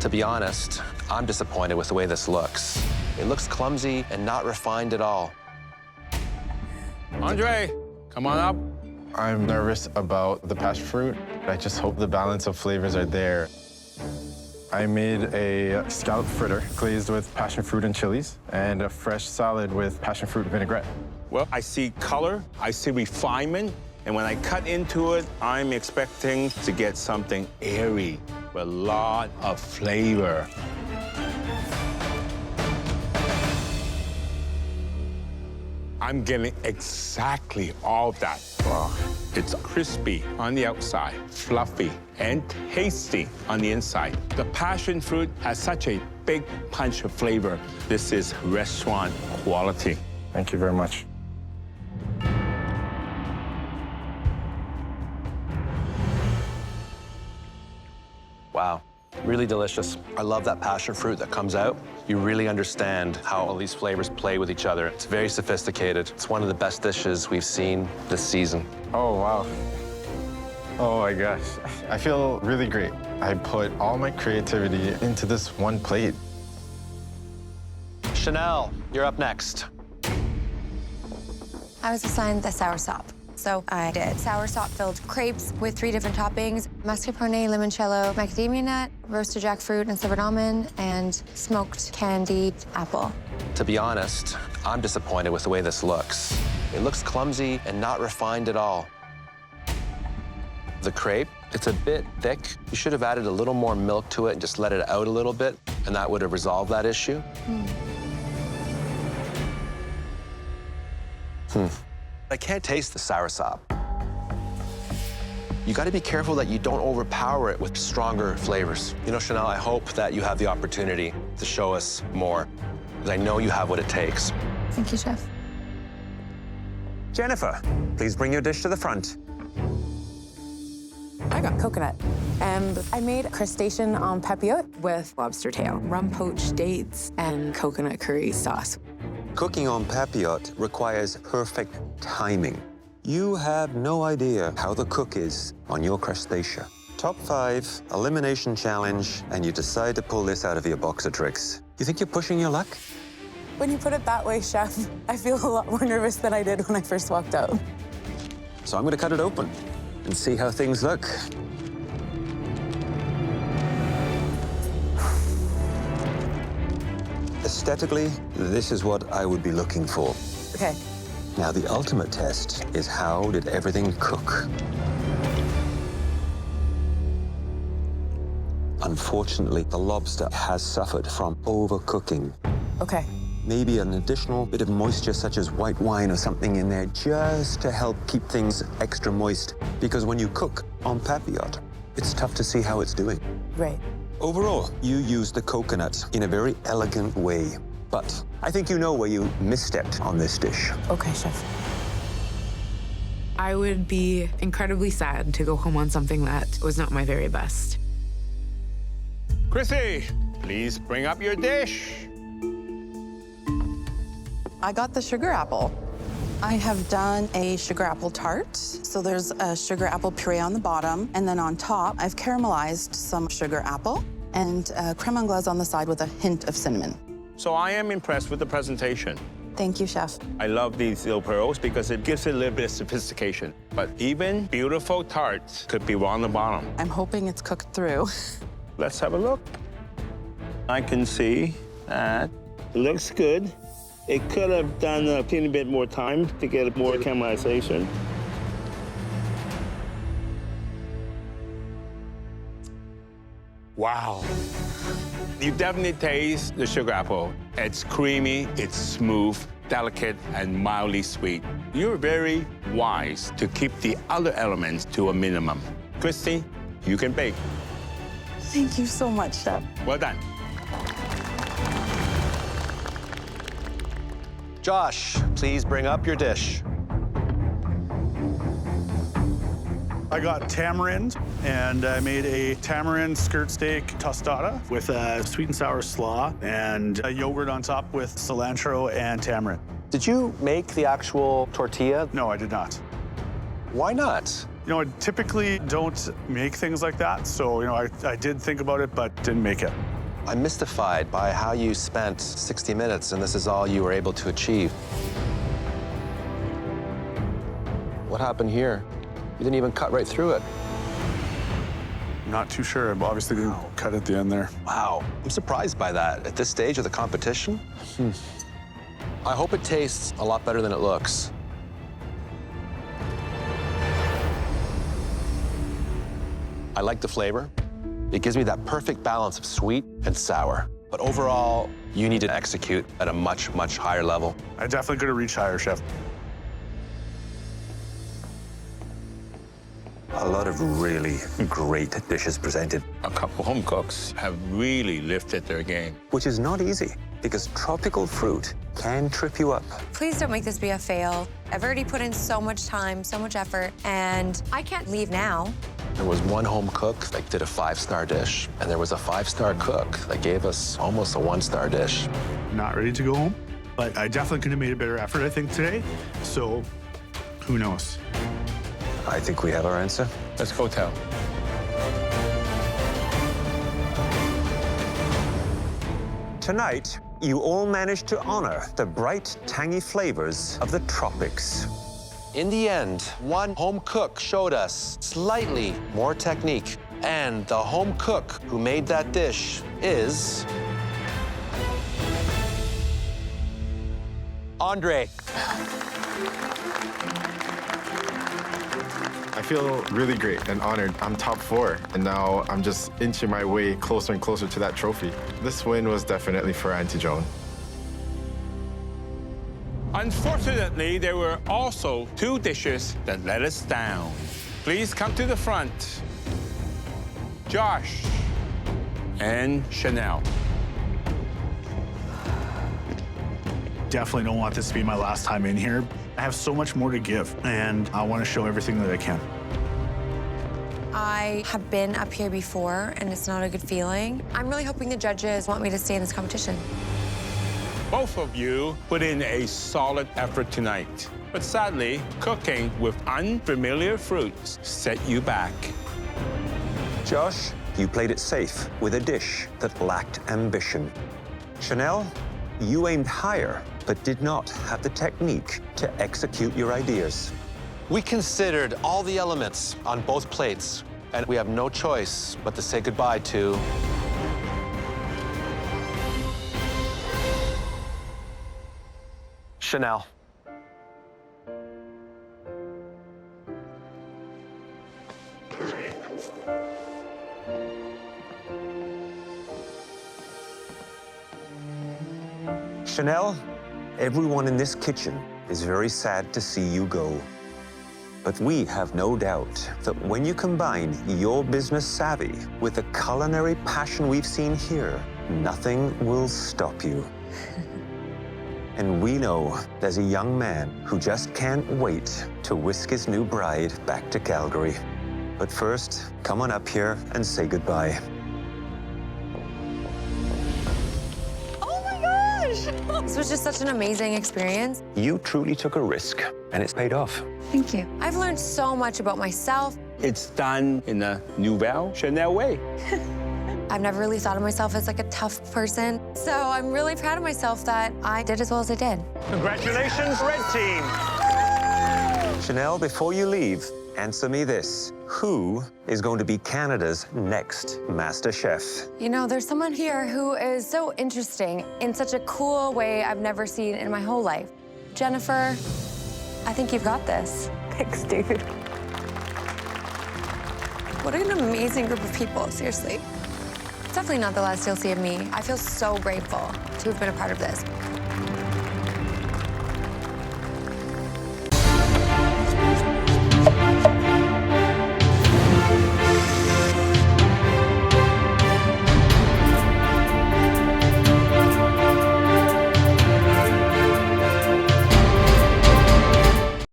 To be honest, I'm disappointed with the way this looks. It looks clumsy and not refined at all. Andre, come on up. I'm nervous about the passion fruit. I just hope the balance of flavors are there. I made a scallop fritter glazed with passion fruit and chilies, and a fresh salad with passion fruit vinaigrette. Well, I see color, I see refinement, and when I cut into it, I'm expecting to get something airy with a lot of flavor. I'm getting exactly all of that. Wow. It's crispy on the outside, fluffy, and tasty on the inside. The passion fruit has such a big punch of flavor. This is restaurant quality. Thank you very much. Wow, really delicious. I love that passion fruit that comes out. You really understand how all these flavors play with each other. It's very sophisticated. It's one of the best dishes we've seen this season. Oh, wow. Oh my gosh. I feel really great. I put all my creativity into this one plate. Chanel, you're up next. I was assigned the soursop. So I did soursop-filled crepes with 3 different toppings: mascarpone, limoncello, macadamia nut, roasted jackfruit and silvered almond, and smoked candied apple. To be honest, I'm disappointed with the way this looks. It looks clumsy and not refined at all. The crepe, it's a bit thick. You should have added a little more milk to it and just let it out a little bit, and that would have resolved that issue. I can't taste the soursop. You gotta be careful that you don't overpower it with stronger flavors. You know, Chanel, I hope that you have the opportunity to show us more, because I know you have what it takes. Thank you, Chef. Jennifer, please bring your dish to the front. I got coconut, and I made crustacean en papillote with lobster tail, rum poached dates, and coconut curry sauce. Cooking en papillote requires perfect timing. You have no idea how the cook is on your crustacea. Top 5, elimination challenge, and you decide to pull this out of your box of tricks. You think you're pushing your luck? When you put it that way, Chef, I feel a lot more nervous than I did when I first walked out. So I'm gonna cut it open and see how things look. Aesthetically, this is what I would be looking for. Okay. Now, the ultimate test is how did everything cook? Unfortunately, the lobster has suffered from overcooking. Okay. Maybe an additional bit of moisture, such as white wine or something in there, just to help keep things extra moist. Because when you cook en papillote, it's tough to see how it's doing. Right. Overall, you used the coconut in a very elegant way. But I think you know where you misstepped on this dish. Okay, Chef. I would be incredibly sad to go home on something that was not my very best. Chrissy, please bring up your dish. I got the sugar apple. I have done a sugar apple tart. So there's a sugar apple puree on the bottom, and then on top, I've caramelized some sugar apple and creme anglaise on the side with a hint of cinnamon. So I am impressed with the presentation. Thank you, Chef. I love these little pearls because it gives it a little bit of sophistication. But even beautiful tarts could be raw on the bottom. I'm hoping it's cooked through. Let's have a look. I can see that it looks good. It could have done a teeny bit more time to get more caramelization. Wow. You definitely taste the sugar apple. It's creamy, it's smooth, delicate, and mildly sweet. You're very wise to keep the other elements to a minimum. Christy, you can bake. Thank you so much, Chef. Well done. Josh, please bring up your dish. I got tamarind, and I made a tamarind skirt steak tostada with a sweet and sour slaw and a yogurt on top with cilantro and tamarind. Did you make the actual tortilla? No, I did not. Why not? You know, I typically don't make things like that, so, you know, I did think about it, but didn't make it. I'm mystified by how you spent 60 minutes and this is all you were able to achieve. What happened here? You didn't even cut right through it. Not too sure. I obviously didn't cut at the end there. Wow, I'm surprised by that. At this stage of the competition? I hope it tastes a lot better than it looks. I like the flavor. It gives me that perfect balance of sweet and sour. But overall, you need to execute at a much, much higher level. I definitely could have reached higher, Chef. A lot of really great dishes presented, A couple home cooks have really lifted their game. which is not easy because tropical fruit can trip you up. Please don't make this be a fail. I've already put in so much time, so much effort, and I can't leave now. There was one home cook that did a 5-star dish, and there was a 5-star cook that gave us almost a 1-star dish. Not ready to go home, but I definitely could have made a better effort, I think, today. So, who knows? I think we have our answer. Let's go tell. Tonight, you all managed to honor the bright, tangy flavors of the tropics. In the end, one home cook showed us slightly more technique, and the home cook who made that dish is Andre. I feel really great and honored. I'm top 4, and now I'm just inching my way closer and closer to that trophy. This win was definitely for Auntie Joan. Unfortunately, there were also 2 dishes that let us down. Please come to the front. Josh and Chanel. Definitely don't want this to be my last time in here. I have so much more to give, and I want to show everything that I can. I have been up here before, and it's not a good feeling. I'm really hoping the judges want me to stay in this competition. Both of you put in a solid effort tonight. But sadly, cooking with unfamiliar fruits set you back. Josh, you played it safe with a dish that lacked ambition. Chanel, you aimed higher, but did not have the technique to execute your ideas. We considered all the elements on both plates, and we have no choice but to say goodbye to Chanel. Chanel, everyone in this kitchen is very sad to see you go. But we have no doubt that when you combine your business savvy with the culinary passion we've seen here, nothing will stop you. And we know there's a young man who just can't wait to whisk his new bride back to Calgary. But first, come on up here and say goodbye. Oh my gosh! This was just such an amazing experience. You truly took a risk, and it's paid off. Thank you. I've learned so much about myself. It's done in a Nouvelle Chanel way. I've never really thought of myself as like a tough person. So I'm really proud of myself that I did as well as I did. Congratulations, Red Team! Chanel, before you leave, answer me this. Who is going to be Canada's next Master Chef? You know, there's someone here who is so interesting in such a cool way I've never seen in my whole life. Jennifer, I think you've got this. Thanks, dude. What an amazing group of people, seriously. It's definitely not the last you'll see of me. I feel so grateful to have been a part of this.